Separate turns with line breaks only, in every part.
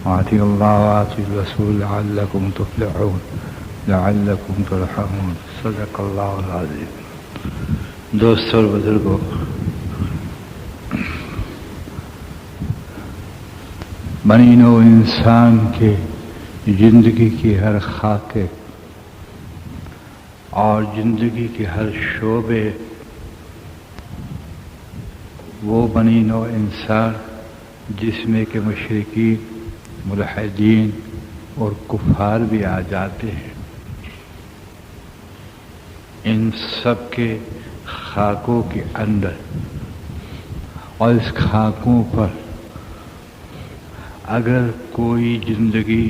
وأطيعوا الله وأطيعوا الرسول لعلكم تفلحون لعلكم ترحمون صدق اللہ العظیم۔ دوستو اور بزرگوں، بنی نوع انسان کے زندگی کی ہر خاکے اور زندگی کے ہر شعبے وہ بنی نوع انسان جس میں کہ مشرکین، ملحدین اور کفار بھی آ جاتے ہیں، ان سب کے خاکوں کے اندر اور اس خاکوں پر اگر کوئی زندگی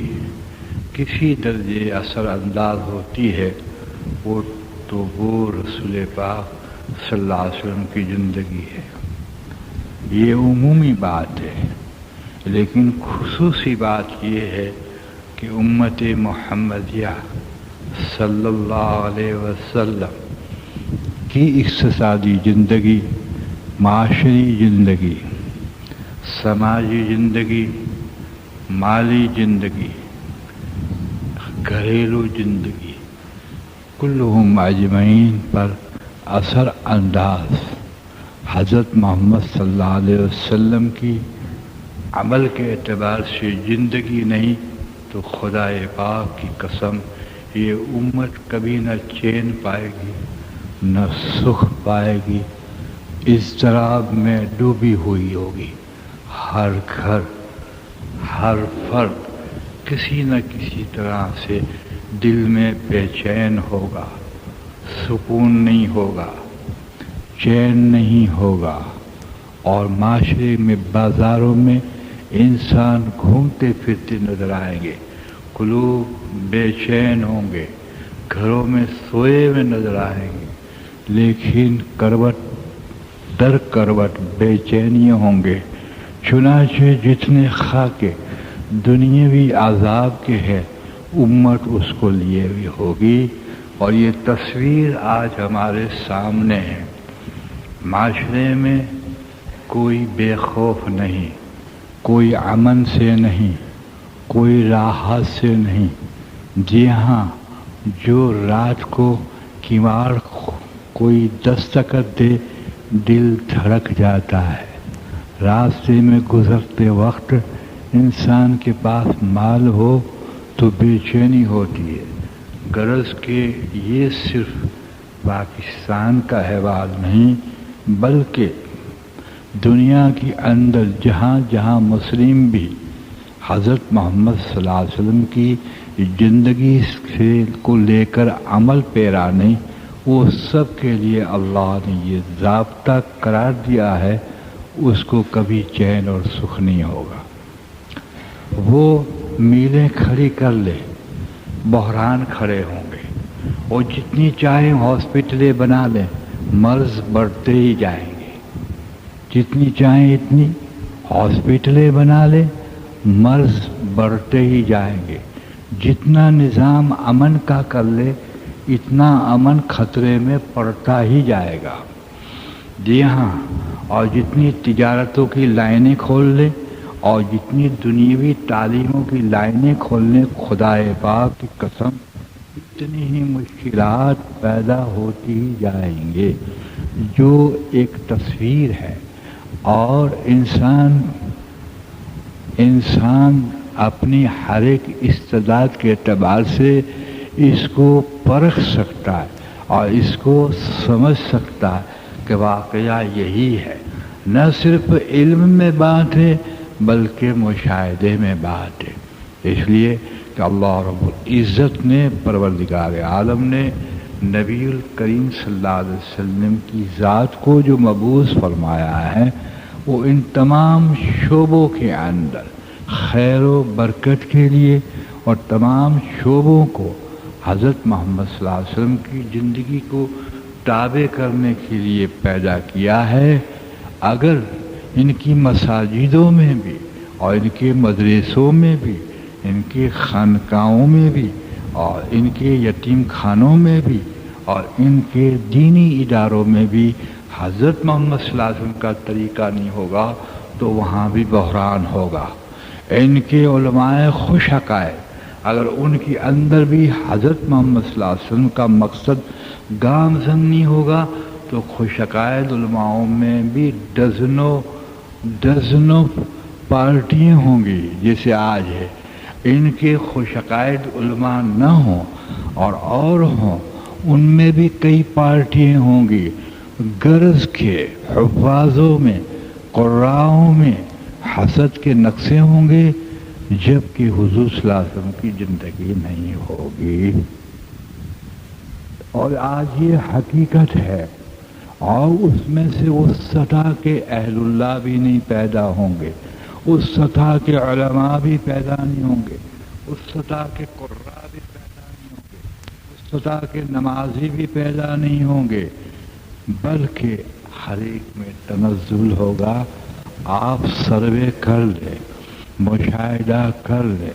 کسی درجے اثر انداز ہوتی ہے وہ رسول پاک صلی اللہ علیہ وسلم کی زندگی ہے۔ یہ عمومی بات ہے، لیکن خصوصی بات یہ ہے کہ امت محمدیہ صلی اللہ علیہ وسلم کی اقتصادی زندگی، معاشری زندگی، سماجی زندگی، مالی زندگی، گھریلو زندگی، کلہم اجمعین پر اثر انداز حضرت محمد صلی اللہ علیہ وسلم کی عمل کے اعتبار سے زندگی نہیں تو خدا پاک کی قسم یہ امت کبھی نہ چین پائے گی، نہ سکھ پائے گی، اضطراب میں ڈوبی ہوئی ہوگی۔ ہر گھر، ہر فرد کسی نہ کسی طرح سے دل میں بے چین ہوگا، سکون نہیں ہوگا، چین نہیں ہوگا، اور معاشرے میں، بازاروں میں انسان گھومتے پھرتے نظر آئیں گے، قلوب بے چین ہوں گے، گھروں میں سوئے ہوئے نظر آئیں گے، لیکن کروٹ در کروٹ بے چینیاں ہوں گے۔ چنانچہ جتنے خاکے دنیاوی عذاب کے ہیں امت اس کو لیے ہوئی ہوگی، اور یہ تصویر آج ہمارے سامنے ہے۔ معاشرے میں کوئی بے خوف نہیں، کوئی امن سے نہیں، کوئی راحت سے نہیں۔ جی ہاں، جو رات کو کیواڑ کوئی دستک دے دل دھڑک جاتا ہے، راستے میں گزرتے وقت انسان کے پاس مال ہو تو بے چینی ہوتی ہے۔ غرض کہ یہ صرف پاکستان کا احوال نہیں بلکہ دنیا کے اندر جہاں جہاں مسلم بھی حضرت محمد صلی اللہ علیہ وسلم کی زندگی کو لے کر عمل پیرا نہیں، وہ سب کے لیے اللہ نے یہ ضابطہ قرار دیا ہے، اس کو کبھی چین اور سکھ نہیں ہوگا۔ وہ میلیں کھڑی کر لے، بحران کھڑے ہوں گے، اور جتنی چاہیں ہاسپٹلیں بنا لیں، مرض بڑھتے ہی جائیں گے۔ جتنی چاہیں اتنی ہاسپٹلیں بنا لیں، مرض بڑھتے ہی جائیں گے۔ جتنا نظام امن کا کر لے اتنا امن خطرے میں پڑتا ہی جائے گا۔ جی ہاں، اور جتنی تجارتوں کی لائنیں کھول لے اور جتنی دنیاوی تعلیموں کی لائنیں کھولنے، خدا پاک کی قسم اتنی ہی مشکلات پیدا ہوتی ہی جائیں گے، جو ایک تصویر ہے۔ اور انسان اپنی ہر ایک استعداد کے اعتبار سے اس کو پرکھ سکتا ہے اور اس کو سمجھ سکتا ہے کہ واقعہ یہی ہے۔ نہ صرف علم میں بات ہے بلکہ مشاہدے میں بات ہے۔ اس لیے کہ اللہ رب العزت نے، پروردگار عالم نے نبی الکریم صلی اللہ علیہ وسلم کی ذات کو جو مبعوث فرمایا ہے، وہ ان تمام شعبوں کے اندر خیر و برکت کے لیے اور تمام شعبوں کو حضرت محمد صلی اللہ علیہ وسلم کی زندگی کو تابع کرنے کے لیے پیدا کیا ہے۔ اگر ان کی مساجدوں میں بھی اور ان کے مدرسوں میں بھی، ان کے خانقاہوں میں بھی اور ان کے یتیم خانوں میں بھی اور ان کے دینی اداروں میں بھی حضرت محمد صلی اللہ علیہ وسلم کا طریقہ نہیں ہوگا تو وہاں بھی بحران ہوگا۔ ان کے علماء خوش عقائد اگر ان کے اندر بھی حضرت محمد صلی اللہ علیہ وسلم کا مقصد گامزن نہیں ہوگا تو خوش عقائد علماؤں میں بھی ڈزنوں پارٹیاں ہوں گی جیسے آج ہے. ان کے خوش عقائد علماء نہ ہوں اور ہوں، ان میں بھی کئی پارٹیاں ہوں گی. غرض کے حفاظوں میں قراؤں میں حسد کے نقشے ہوں گے جبکہ حضور صلی اللہ علیہ وسلم کی زندگی نہیں ہوگی. اور آج یہ حقیقت ہے، اور اس میں سے اس سطح کے اہل اللہ بھی نہیں پیدا ہوں گے، اس سطح کے علماء بھی پیدا نہیں ہوں گے، اس سطح کے قراء بھی پیدا نہیں ہوں گے، اس سطح کے نمازی بھی پیدا نہیں ہوں گے، بلکہ ہر ایک میں تنزل ہوگا. آپ سروے کر لیں، مشاہدہ کر لیں،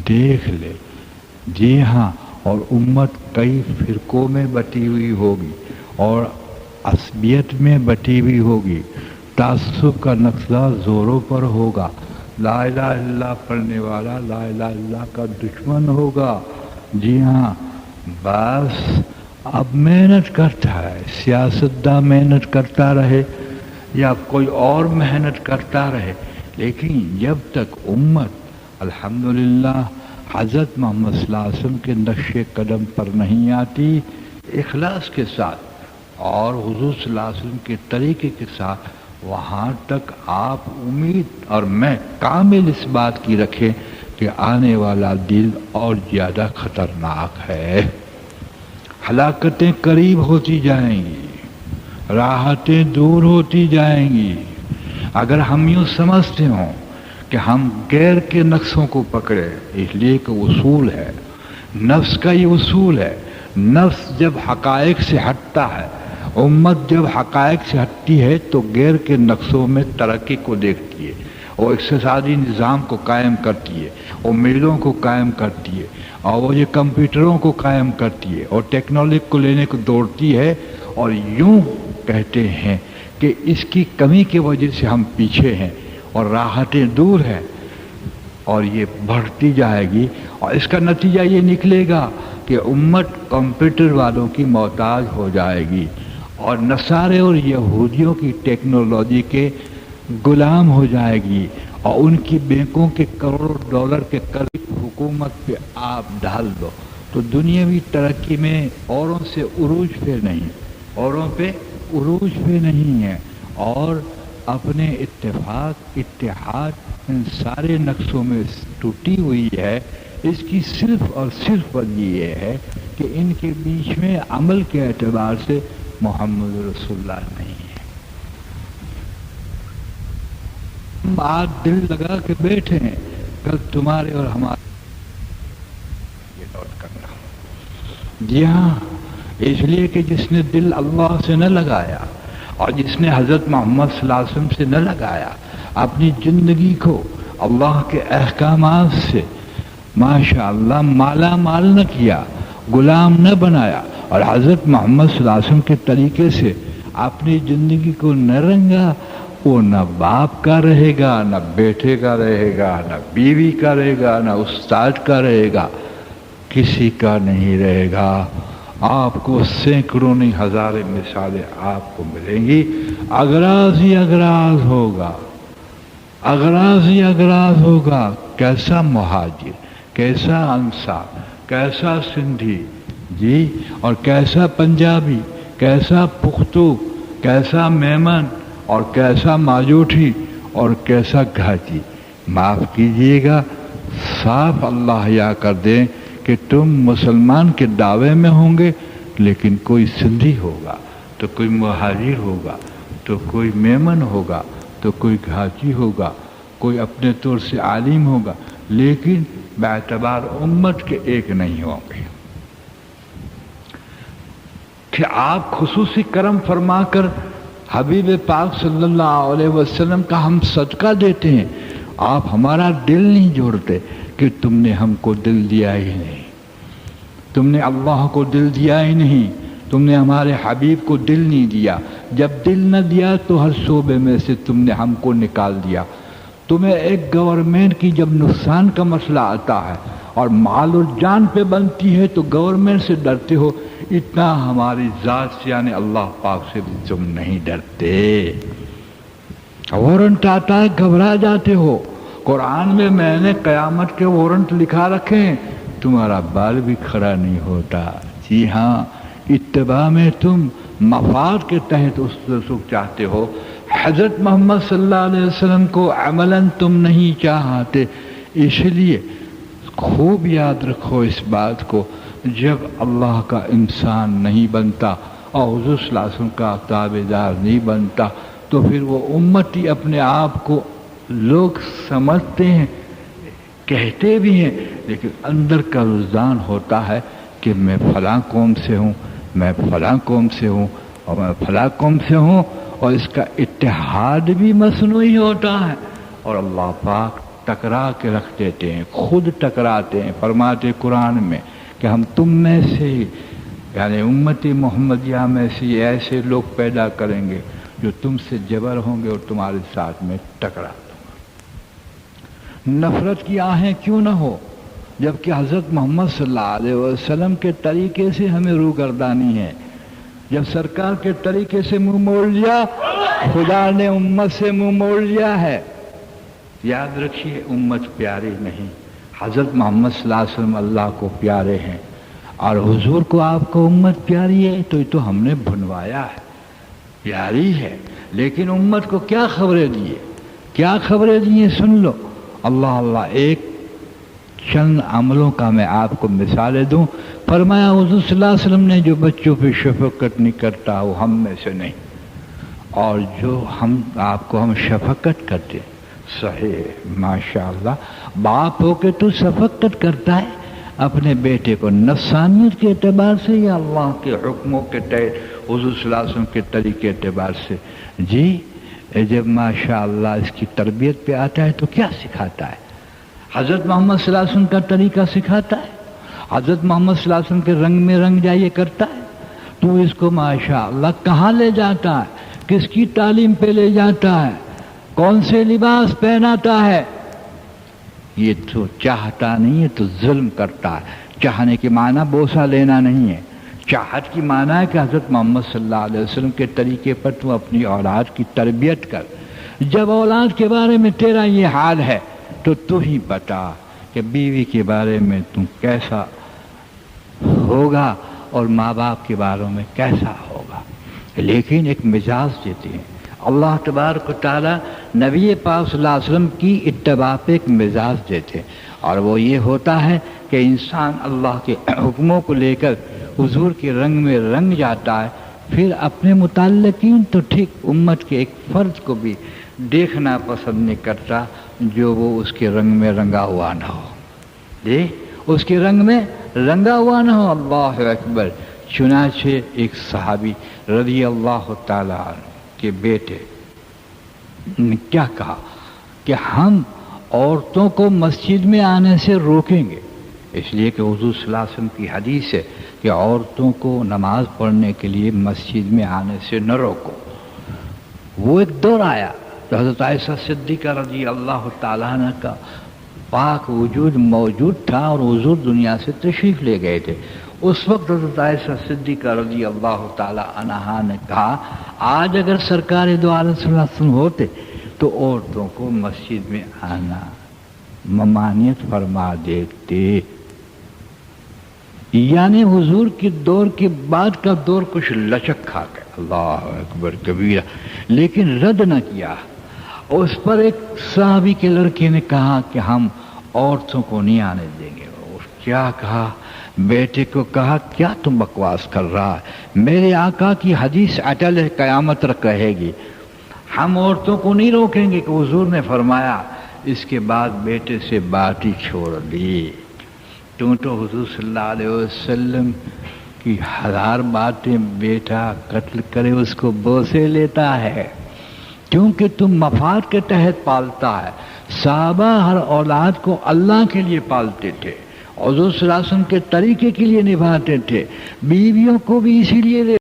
دیکھ لیں. جی ہاں، اور امت کئی فرقوں میں بٹی ہوئی ہوگی اور عصبیت میں بٹی ہوئی ہوگی. تعصب کا نقشہ زوروں پر ہوگا. لا الہ الا اللہ پڑھنے والا لا الہ الا اللہ کا دشمن ہوگا. جی ہاں، بس اب محنت کرتا ہے، سیاستداں محنت کرتا رہے یا کوئی اور محنت کرتا رہے، لیکن جب تک امت الحمدللہ حضرت محمد صلی اللہ علیہ وسلم کے نقش قدم پر نہیں آتی اخلاص کے ساتھ اور حضور صلی اللہ علیہ وسلم کے طریقے کے ساتھ، وہاں تک آپ امید اور میں کامل اس بات کی رکھیں کہ آنے والا دن اور زیادہ خطرناک ہے. ہلاکتیں قریب ہوتی جائیں گی، راحتیں دور ہوتی جائیں گی. اگر ہم یوں سمجھتے ہوں کہ ہم غیر کے نقشوں کو پکڑے، اس لیے کہ اصول ہے، نفس کا یہ اصول ہے. نفس جب حقائق سے ہٹتا ہے، امت جب حقائق سے ہٹتی ہے تو غیر کے نقشوں میں ترقی کو دیکھتی ہے، وہ اقتصادی نظام کو قائم کرتی ہے، وہ میلوں کو قائم کرتی ہے، اور وہ یہ کمپیوٹروں کو قائم کرتی ہے اور ٹیکنالوجی کو لینے کو دوڑتی ہے. اور یوں کہتے ہیں کہ اس کی کمی کی وجہ سے ہم پیچھے ہیں اور راحتیں دور ہیں، اور یہ بڑھتی جائے گی. اور اس کا نتیجہ یہ نکلے گا کہ امت کمپیوٹر والوں کی محتاج ہو جائے گی اور نصارے اور یہودیوں کی ٹیکنالوجی کے غلام ہو جائے گی، اور ان کی بینکوں کے کروڑوں ڈالر کے قرض حکومت پہ آپ ڈال دو تو دنیاوی ترقی میں اوروں سے عروج پہ نہیں، اوروں پہ عروج پہ نہیں ہے. اور اپنے اتحاد ان سارے نقشوں میں ٹوٹی ہوئی ہے. اس کی صرف اور صرف وجہ یہ ہے کہ ان کے بیچ میں عمل کے اعتبار سے محمد رسول اللہ نہیں ہے. ہم آج دل لگا کے بیٹھے ہیں، کل تمہارے اور ہمارے یہ نوٹ کرنا. جی ہاں، اس لیے کہ جس نے دل اللہ سے نہ لگایا اور جس نے حضرت محمد صلی اللہ علیہ وسلم سے نہ لگایا، اپنی زندگی کو اللہ کے احکامات سے ماشاء اللہ مالا مال نہ کیا، غلام نہ بنایا، اور حضرت محمد صلی اللہ علیہ وسلم کے طریقے سے اپنی زندگی کو نہ رنگا، وہ نہ باپ کا رہے گا، نہ بیٹے کا رہے گا، نہ بیوی کا رہے گا، نہ استاد کا رہے گا، کسی کا نہیں رہے گا. آپ کو سینکڑوں نہیں ہزاریں مثالیں آپ کو ملیں گی. اغراض ہی اغراض ہوگا، اغراض ہی اغراض ہوگا. کیسا مہاجر، کیسا انصار، کیسا سندھی جی، اور کیسا پنجابی، کیسا پختو، کیسا میمن، اور کیسا ماجوٹھی، اور کیسا گھاٹی. معاف کیجئے گا، صاف اللہ یا کر دیں کہ تم مسلمان کے دعوے میں ہوں گے، لیکن کوئی سندھی ہوگا تو کوئی مہاجر ہوگا تو کوئی میمن ہوگا تو کوئی گھاٹی ہوگا، کوئی اپنے طور سے عالم ہوگا، لیکن باعتبار امت کے ایک نہیں ہوں گے. کہ آپ خصوصی کرم فرما کر حبیب پاک صلی اللہ علیہ وسلم کا ہم صدقہ دیتے ہیں، آپ ہمارا دل نہیں جوڑتے کہ تم نے ہم کو دل دیا ہی نہیں، تم نے اللہ کو دل دیا ہی نہیں، تم نے ہمارے حبیب کو دل نہیں دیا. جب دل نہ دیا تو ہر شعبے میں سے تم نے ہم کو نکال دیا. تمہیں ایک گورنمنٹ کی جب نقصان کا مسئلہ آتا ہے اور مال اور جان پہ بنتی ہے تو گورنمنٹ سے ڈرتے ہو، اتنا ہماری ذات سے یعنی اللہ پاک سے بھی تم نہیں ڈرتے۔ وارنٹ آتا ہے گھبرا جاتے ہو۔ قرآن میں نے قیامت کے وارنٹ لکھا رکھے ہیں، تمہارا بال بھی کھڑا نہیں ہوتا۔ جی ہاں، اتباع میں تم مفاد کے تحت اس رسوخ چاہتے ہو، حضرت محمد صلی اللہ علیہ وسلم کو عملاً تم نہیں چاہتے۔ اس لیے خوب یاد رکھو اس بات کو، جب اللہ کا انسان نہیں بنتا اور حضور صلی اللہ علیہ وسلم کا تابعدار نہیں بنتا تو پھر وہ امتی اپنے آپ کو لوگ سمجھتے ہیں، کہتے بھی ہیں، لیکن اندر کا رجحان ہوتا ہے کہ میں فلاں قوم سے ہوں، میں فلاں قوم سے ہوں اور میں فلاں قوم سے ہوں، اور اس کا اتحاد بھی مصنوعی ہوتا ہے، اور اللہ پاک ٹکرا کے رکھ دیتے ہیں، خود ٹکراتے ہیں۔ فرماتے قرآن میں کہ ہم تم میں سے یعنی امتی محمدیہ میں سے ایسے لوگ پیدا کریں گے جو تم سے جبر ہوں گے اور تمہارے ساتھ میں ٹکرا دوں گا۔ نفرت کی آہیں کیوں نہ ہو، جبکہ حضرت محمد صلی اللہ علیہ وسلم کے طریقے سے ہمیں روگردانی ہے۔ جب سرکار کے طریقے سے منہ موڑ لیا، خدا نے امت سے منہ موڑ لیا ہے۔ یاد رکھیے، امت پیاری نہیں، حضرت محمد صلی اللہ علیہ وسلم اللہ کو پیارے ہیں، اور حضور کو آپ کو امت پیاری ہے تو یہ تو ہم نے بنوایا ہے، پیاری ہے۔ لیکن امت کو کیا خبریں دیے، کیا خبریں دیے، سن لو۔ اللہ ایک چند عملوں کا میں آپ کو مثالیں دوں۔ فرمایا حضور صلی اللہ علیہ وسلم نے جو بچوں پہ شفقت نہیں کرتا وہ ہم میں سے نہیں، اور جو آپ کو ہم شفقت کرتے، صحیح ماشاءاللہ، باپ ہو کے تو شفقت کرتا ہے اپنے بیٹے کو، نفسانیت کے اعتبار سے یا اللہ کے حکموں کے تحت حضور صلی اللہ علیہ وسلم کے طریقے اعتبار سے؟ جی، جب ماشاءاللہ اس کی تربیت پہ آتا ہے تو کیا سکھاتا ہے؟ حضرت محمد صلی اللہ علیہ وسلم کا طریقہ سکھاتا ہے، حضرت محمد صلی اللہ علیہ وسلم کے رنگ میں رنگ جائیے کرتا ہے، تو اس کو ماشاءاللہ کہاں لے جاتا ہے، کس کی تعلیم پہ لے جاتا ہے، کون سے لباس پہناتا ہے؟ یہ تو چاہتا نہیں ہے تو ظلم کرتا ہے۔ چاہنے کے معنی بوسہ لینا نہیں ہے، چاہت کی معنی ہے کہ حضرت محمد صلی اللہ علیہ وسلم کے طریقے پر تو اپنی اولاد کی تربیت کر۔ جب اولاد کے بارے میں تیرا یہ حال ہے تو تو ہی بتا کہ بیوی کے بارے میں تم کیسا ہوگا اور ماں باپ کے بارے میں کیسا ہوگا۔ لیکن ایک مزاج دیتے ہیں اللہ تبارک و تعالی، نبی پاک صلی اللہ علیہ وسلم کی اتباع پہ ایک مزاج دیتے، اور وہ یہ ہوتا ہے کہ انسان اللہ کے حکموں کو لے کر حضور کے رنگ میں رنگ جاتا ہے، پھر اپنے متعلقین تو ٹھیک، امت کے ایک فرد کو بھی دیکھنا پسند نہیں کرتا جو وہ اس کے رنگ میں رنگا ہوا نہ ہو، جی اس کے رنگ میں رنگا ہوا نہ ہو۔ اللہ اکبر۔ چنانچہ ایک صحابی رضی اللہ تعالیٰ عنہ کے بیٹے نے کیا کہا کہ ہم عورتوں کو مسجد میں آنے سے روکیں گے، اس لیے کہ حضور صلی اللہ علیہ وسلم کی حدیث ہے کہ عورتوں کو نماز پڑھنے کے لیے مسجد میں آنے سے نہ روکو۔ وہ ایک دور آیا تو حضرت عائشہ صدیقہ رضی اللہ تعالیٰ عنہ کا پاک وجود موجود تھا اور حضور دنیا سے تشریف لے گئے تھے۔ اس وقت حضرت عائشہ صدیقہ رضی اللہ تعالیٰ عنہا نے کہا، آج اگر سرکار دو عالم صلی اللہ علیہ وسلم ہوتے تو عورتوں کو مسجد میں آنا ممانعت فرما دیتے۔ یعنی حضور کے دور کے بعد کا دور کچھ لچک کھا گیا، اللہ اکبر کبیرہ، لیکن رد نہ کیا۔ اس پر ایک صحابی کے لڑکے نے کہا کہ ہم عورتوں کو نہیں آنے دیں گے۔ کیا کہا؟ بیٹے کو کہا، کیا تم بکواس کر رہا ہے؟ میرے آقا کی حدیث اٹل ہے، قیامت تک رہے گی، ہم عورتوں کو نہیں روکیں گے کہ حضور نے فرمایا۔ اس کے بعد بیٹے سے بات ہی چھوڑ دی۔ تو حضور صلی اللہ علیہ وسلم کی ہزار باتیں بیٹا قتل کرے اس کو بوسے لیتا ہے، کیونکہ تم مفاد کے تحت پالتا ہے۔ صحابہ ہر اولاد کو اللہ کے لیے پالتے تھے، حضور صلی اللہ علیہ وسلم کے طریقے کے لیے نبھاتے تھے، بیویوں کو بھی اسی لیے